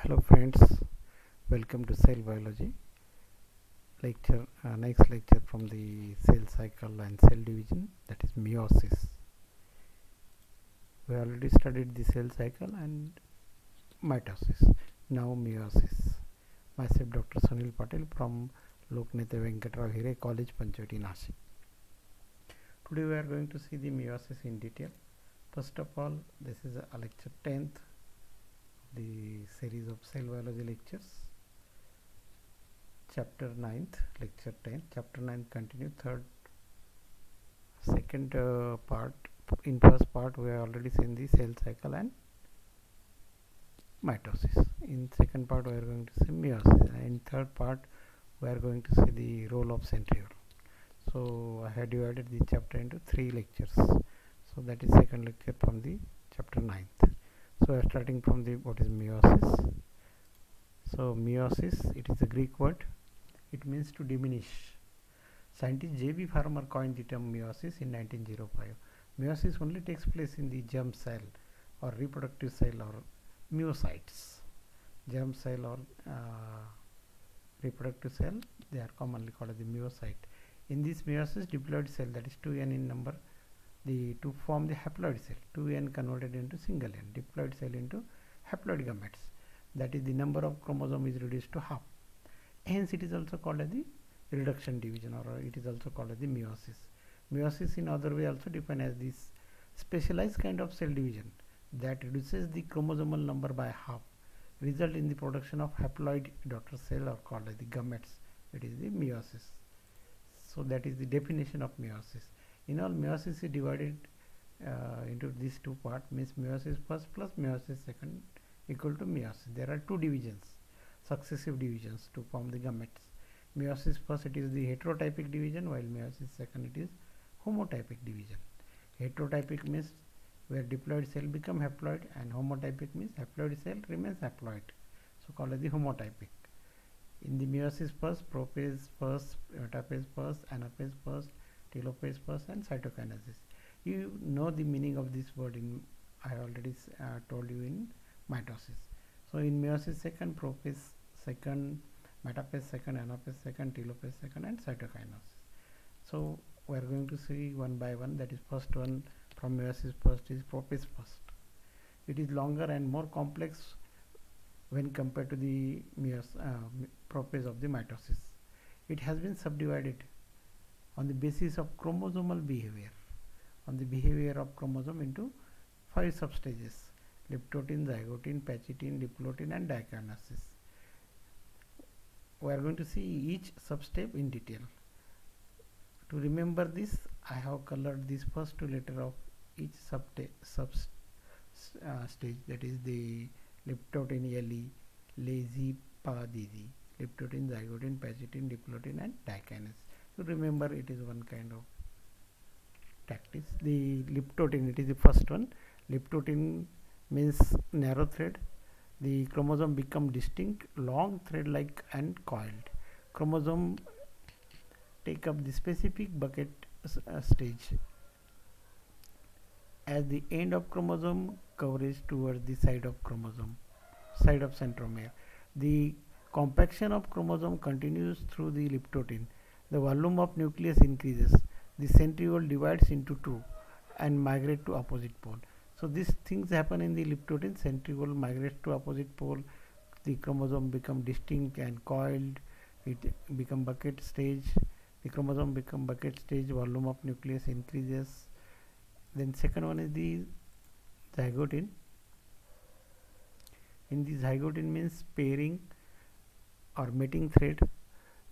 Hello friends, welcome to cell biology lecture. Next lecture from the cell cycle and cell division, that is meiosis. We already studied the cell cycle and mitosis. Now meiosis. Myself Dr. Sunil Patel from Loknetha Venkatrao Hire College, Panchvati, Nashik. Today we are going to see the meiosis in detail. First of all, this is a lecture 10th of the series of cell biology lectures. Chapter 9th, lecture 10. Chapter 9 continue, second part. In first part we have already seen the cell cycle and mitosis. In second part we are going to see meiosis, and in third part we are going to see the role of centriole. So I had divided the chapter into 3 lectures. So that is second lecture from the chapter 9th. So starting from the what is meiosis. So meiosis, it is a Greek word. It means to diminish. Scientist J.B. Farmer coined the term meiosis in 1905. Meiosis only takes place in the germ cell or reproductive cell or myocytes. Germ cell or reproductive cell, they are commonly called as the myocyte. In this meiosis, diploid cell, that is 2n in number, to form the haploid cell, 2n converted into single n, diploid cell into haploid gametes. That is, the number of chromosome is reduced to half. Hence, it is also called as the reduction division, or it is also called as the meiosis. Meiosis in other way also defined as this specialized kind of cell division that reduces the chromosomal number by half, result in the production of haploid daughter cell, or called as the gametes. It is the meiosis. So that is the definition of meiosis. In all, meiosis is divided into these two parts, means meiosis first plus meiosis second equal to meiosis. There are two divisions, successive divisions to form the gametes. Meiosis first, it is the heterotypic division, while meiosis second, it is homotypic division. Heterotypic means where diploid cell become haploid, and homotypic means haploid cell remains haploid, so called as the homotypic. In the meiosis first, prophase first, metaphase first, anaphase first, telophase first, and cytokinesis. You know the meaning of this word in, I already told you in mitosis. So in meiosis second, prophase second, metaphase second, anaphase second, telophase second, and cytokinesis. So we are going to see one by one. That is, first one from meiosis first is prophase first. It is longer and more complex when compared to the prophase of the mitosis. It has been subdivided on the basis of chromosomal behavior, on the behavior of chromosome into 5 substages: liptotin, zygotin, pachytin, diplotin, and dikinesis. We are going to see each substep in detail. To remember this, I have colored these first 2 letters of each stage, that is the liptotin, LE, lazy, PADZ, liptotin, zygotin, pachytin, diplotin, and dikinesis. So remember, it is one kind of tactics. The liptotin, it is the first one. Liptotin means narrow thread. The chromosome become distinct, long thread-like and coiled. Chromosome take up the specific bucket stage as the end of chromosome coverage towards the side of chromosome, side of centromere. The compaction of chromosome continues through the liptotin. The volume of nucleus increases. The centriole divides into 2 and migrate to opposite pole. So these things happen in the liptotin. Centriole migrates to opposite pole. The chromosome become distinct and coiled. It become bucket stage. The chromosome become bucket stage. Volume of nucleus increases. Then second one is the zygotin. In the zygotin means pairing or mating thread.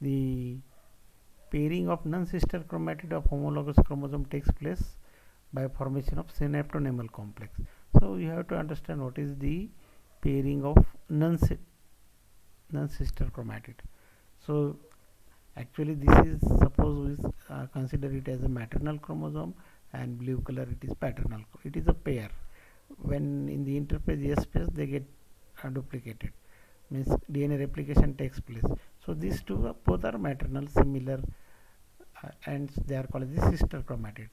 The pairing of non-sister chromatid of homologous chromosome takes place by formation of synaptonemal complex. So you have to understand what is the pairing of non-sister chromatid. So actually this is, suppose we consider it as a maternal chromosome, and blue color it is paternal. It is a pair. When in the interphase S phase they get duplicated, means DNA replication takes place. So these two both are maternal, similar, and they are called the sister chromatid.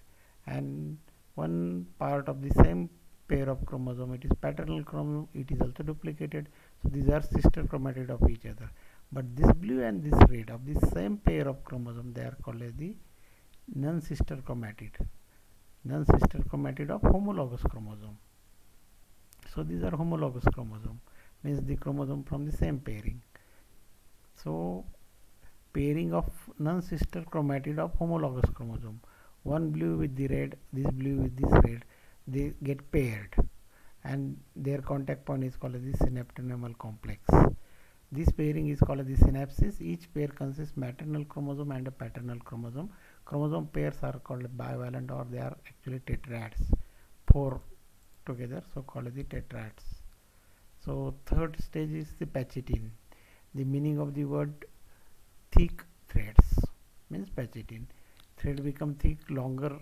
And one part of the same pair of chromosome, it is paternal chromosome, it is also duplicated. So these are sister chromatid of each other. But this blue and this red of the same pair of chromosome, they are called as the non-sister chromatid. Non-sister chromatid of homologous chromosome. So these are homologous chromosome, means the chromosome from the same pairing. So pairing of non-sister chromatid of homologous chromosome, one blue with the red, this blue with this red, they get paired, and their contact point is called as the synaptonemal complex. This pairing is called as the synapsis. Each pair consists maternal chromosome and a paternal chromosome. Chromosome pairs are called bivalent, or they are actually tetrads, 4 together, so called as the tetrads. So third stage is the patchitin. The meaning of the word thick threads means patchitin. Thread become thick, longer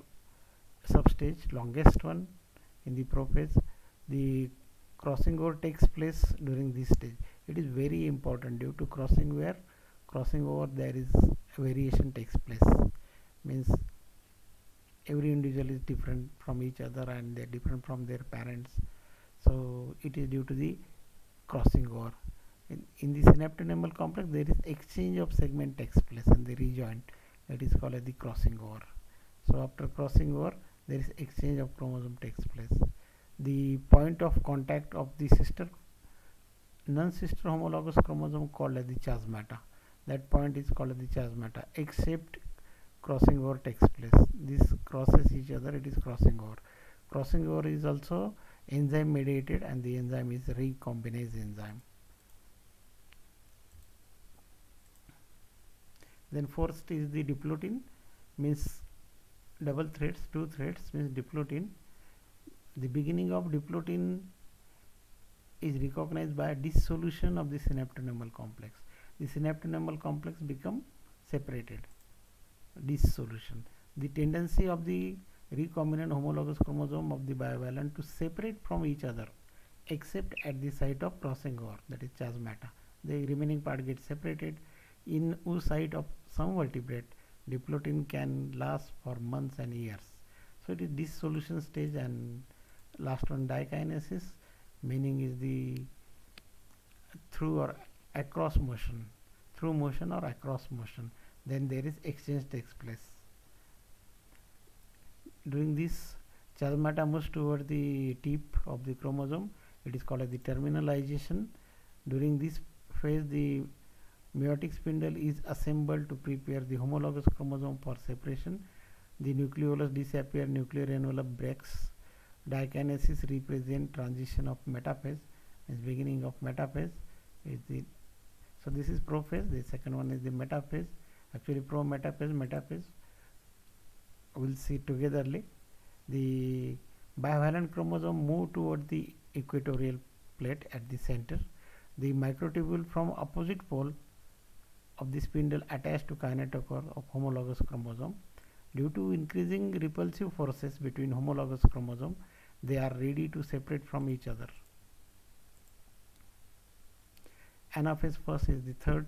substage, longest one in the prophase. The crossing over takes place during this stage. It is very important. Due to crossing over there is variation takes place, means every individual is different from each other and they are different from their parents, so it is due to the crossing over. In the synaptonemal complex there is exchange of segment takes place and they rejoin. That is called as the crossing over. So after crossing over there is exchange of chromosome takes place. The point of contact of the non-sister homologous chromosome called as the chiasmata. That point is called as the chiasmata, except crossing over takes place. This crosses each other, it is crossing over. Crossing over is also enzyme mediated, and the enzyme is recombinase enzyme. Then fourth is the diplotin, means double threads, 2 threads means diplotin. The beginning of diplotin is recognized by dissolution of the synaptonemal complex. The synaptonemal complex become separated, dissolution. The tendency of the recombinant homologous chromosome of the bivalent to separate from each other except at the site of crossing over, that is chiasmata. The remaining part gets separated. In oocyte of some vertebrate, diplotin can last for months and years. So it is dissolution stage, and last one dikainasis, meaning is the through or across motion, through motion or across motion. Then there is exchange takes place. During this, chiasmata moves toward the tip of the chromosome. It is called as the terminalization. During this phase, the meiotic spindle is assembled to prepare the homologous chromosome for separation. The nucleolus disappears, nuclear envelope breaks. Dikainasis represents transition of metaphase, is beginning of metaphase. So this is prophase. The second one is the metaphase. Actually, metaphase. We'll see togetherly. The bivalent chromosome move toward the equatorial plate at the center. The microtubule from opposite pole of the spindle attached to kinetochore of homologous chromosome. Due to increasing repulsive forces between homologous chromosome, they are ready to separate from each other. Anaphase first is the third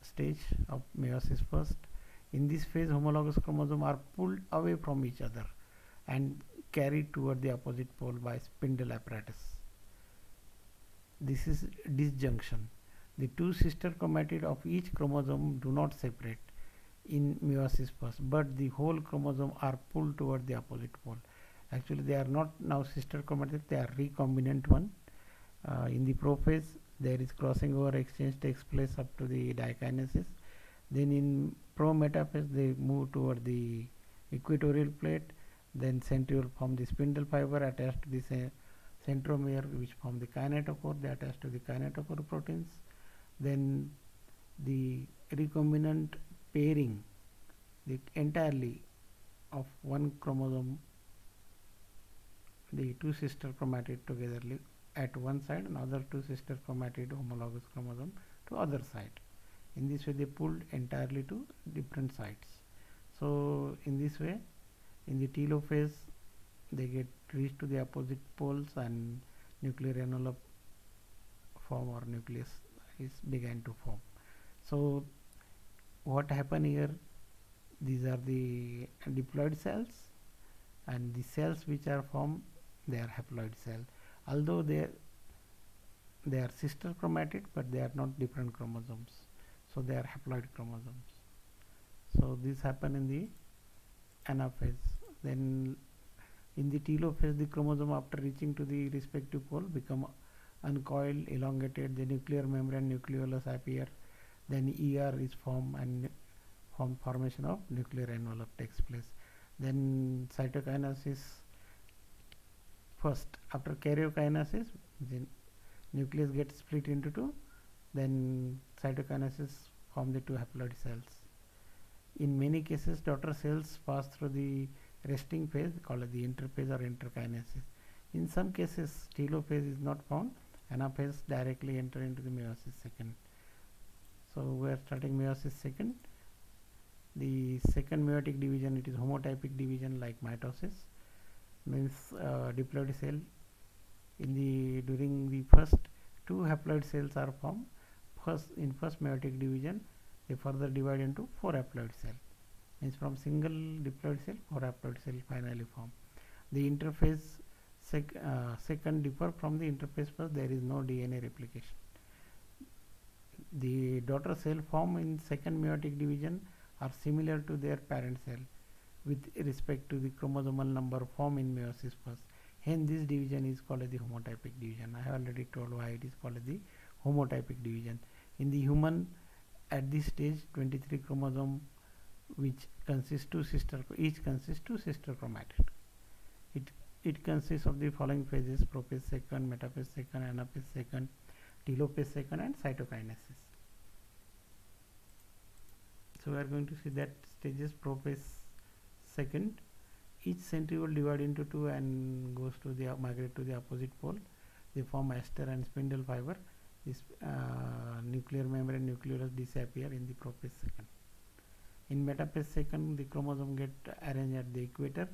stage of meiosis first. In this phase, homologous chromosomes are pulled away from each other and carried toward the opposite pole by spindle apparatus. This is disjunction. The two sister chromatid of each chromosome do not separate in meiosis first, but the whole chromosome are pulled toward the opposite pole. Actually, they are not now sister chromatid, they are recombinant one. In the prophase, there is crossing over, exchange takes place up to the dikainasis. Then in prometaphase, they move toward the equatorial plate. Then centriole form the spindle fiber attached to the centromere, which form the kinetochore. They attach to the kinetochore proteins. Then the recombinant pairing, the entirely of one chromosome, the two sister chromatid togetherly at one side, and other two sister chromatid homologous chromosome to other side. In this way, they pulled entirely to different sides. So in this way, in the telophase, they get reached to the opposite poles and nuclear envelope form or nucleus is began to form. So what happened here? These are the diploid cells, and the cells which are formed, they are haploid cell. Although they are sister chromatid, but they are not different chromosomes, so they are haploid chromosomes. So this happen in the anaphase. Then in the telophase, the chromosome after reaching to the respective pole become uncoiled, elongated, the nuclear membrane nucleolus appear, then ER is formed and formation of nuclear envelope takes place. Then cytokinesis first. After karyokinesis, the nucleus gets split into two, then cytokinesis form the two haploid cells. In many cases, daughter cells pass through the resting phase called the interphase or interkinesis. In some cases, telophase is not found, anaphase directly enter into the meiosis second. So we are starting meiosis second. The second meiotic division, it is homotypic division like mitosis, means diploid cell in the during the first two haploid cells are formed. In first meiotic division, they further divide into 4 haploid cell. Means from single diploid cell, 4 haploid cell finally form. The interphase second differ from the interphase first. There is no DNA replication. The daughter cell formed in second meiotic division are similar to their parent cell with respect to the chromosomal number formed in meiosis first. Hence this division is called the homotypic division. I have already told why it is called the homotypic division. In the human, at this stage, 23 chromosome which consists each consists two sister chromatid. It consists of the following phases: prophase second, metaphase second, anaphase second, telophase second, and cytokinesis. So we are going to see that stages. Prophase second, each centriole divide into two and goes to the migrate to the opposite pole. They form ester and spindle fiber. This nuclear membrane nucleolus disappear in the prophase second. In metaphase second, the chromosome get arranged at the equator.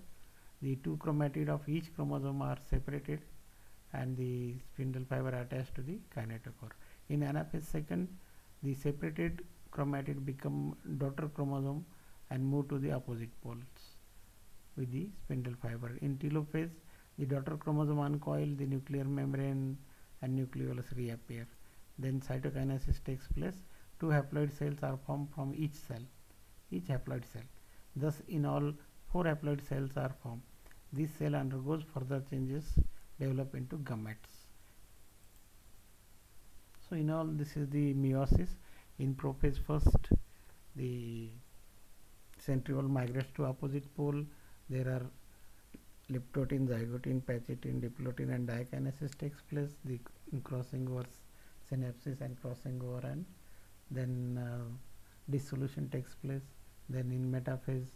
The two chromatid of each chromosome are separated and the spindle fiber attached to the kinetochore. In anaphase second, the separated chromatid become daughter chromosome and move to the opposite poles with the spindle fiber. In telophase, the daughter chromosome uncoil, the nuclear membrane and nucleolus reappear. Then cytokinesis takes place. Two haploid cells are formed from each haploid cell. Thus, in all, 4 haploid cells are formed. This cell undergoes further changes, develop into gametes. So, in all, this is the meiosis. In prophase first, the centriole migrates to opposite pole. There are leptotin, zygotin, pachytin, diplotin, and diakinesis takes place. The crossing over synapses and crossing over, and then dissolution takes place. Then in metaphase,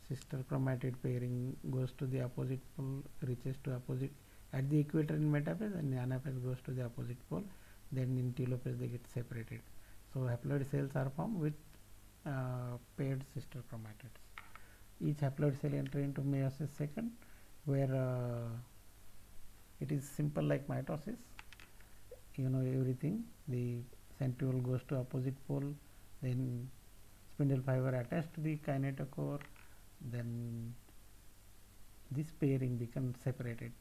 sister chromatid pairing goes to the opposite pole, reaches to opposite at the equator in metaphase, and anaphase goes to the opposite pole. Then in telophase they get separated. So haploid cells are formed with paired sister chromatids. Each haploid cell enter into meiosis second, where it is simple like mitosis. You know everything. The centriole goes to opposite pole, then spindle fiber attached to the kinetochore, then this pairing becomes separated,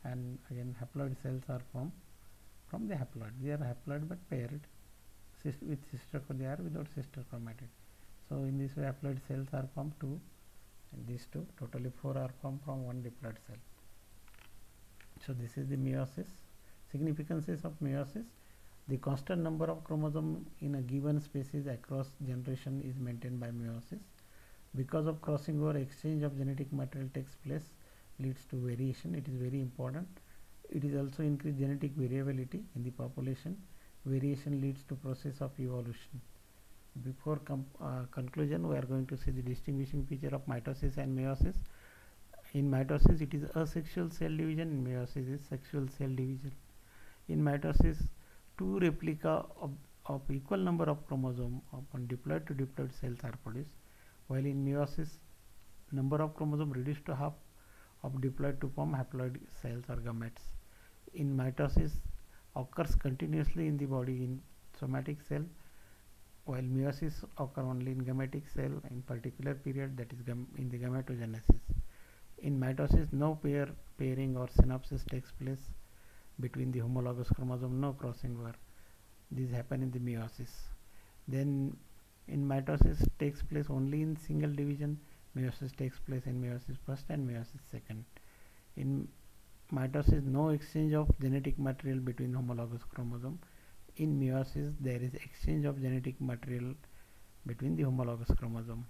and again haploid cells are formed from the haploid. They are haploid but paired with sister, they are without sister chromatid. So in this way haploid cells are formed two, and these two, totally 4 are formed from one diploid cell. So this is the meiosis. Significances of meiosis: the constant number of chromosomes in a given species across generation is maintained by meiosis. Because of crossing over, exchange of genetic material takes place, leads to variation. It is very important. It is also increased genetic variability in the population. Variation leads to process of evolution. Before conclusion, we are going to see the distinguishing feature of mitosis and meiosis. In mitosis, it is asexual cell division. In meiosis, is sexual cell division. In mitosis, two replica of equal number of chromosomes upon diploid to diploid cells are produced, while in meiosis, number of chromosomes reduced to half of diploid to form haploid cells or gametes. In mitosis, occurs continuously in the body in somatic cell, while meiosis occur only in gametic cell in particular period, that is in the gametogenesis. In mitosis, no pairing or synapsis takes place. between the homologous chromosome, no crossing over. These happen in the meiosis. Then in mitosis takes place only in single division. Meiosis takes place in meiosis first and meiosis second. In mitosis, no exchange of genetic material between homologous chromosome. In meiosis, there is exchange of genetic material between the homologous chromosome.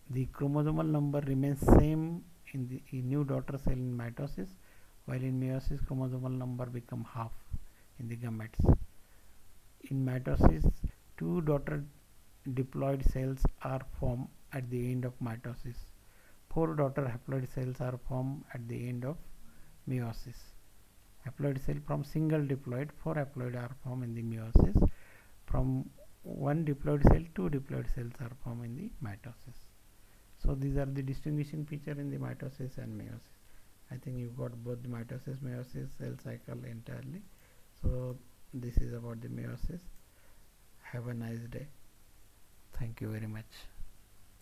The chromosomal number remains same in the new daughter cell in mitosis, while in meiosis chromosomal number become half in the gametes. In mitosis, two daughter diploid cells are formed at the end of mitosis. Four daughter haploid cells are formed at the end of meiosis. Haploid cell from single diploid, 4 haploid are formed in the meiosis. From one diploid cell, 2 diploid cells are formed in the mitosis. So these are the distinguishing feature in the mitosis and meiosis. I think you got both the mitosis, meiosis, cell cycle entirely. So this is about the meiosis. Have a nice day. Thank you very much.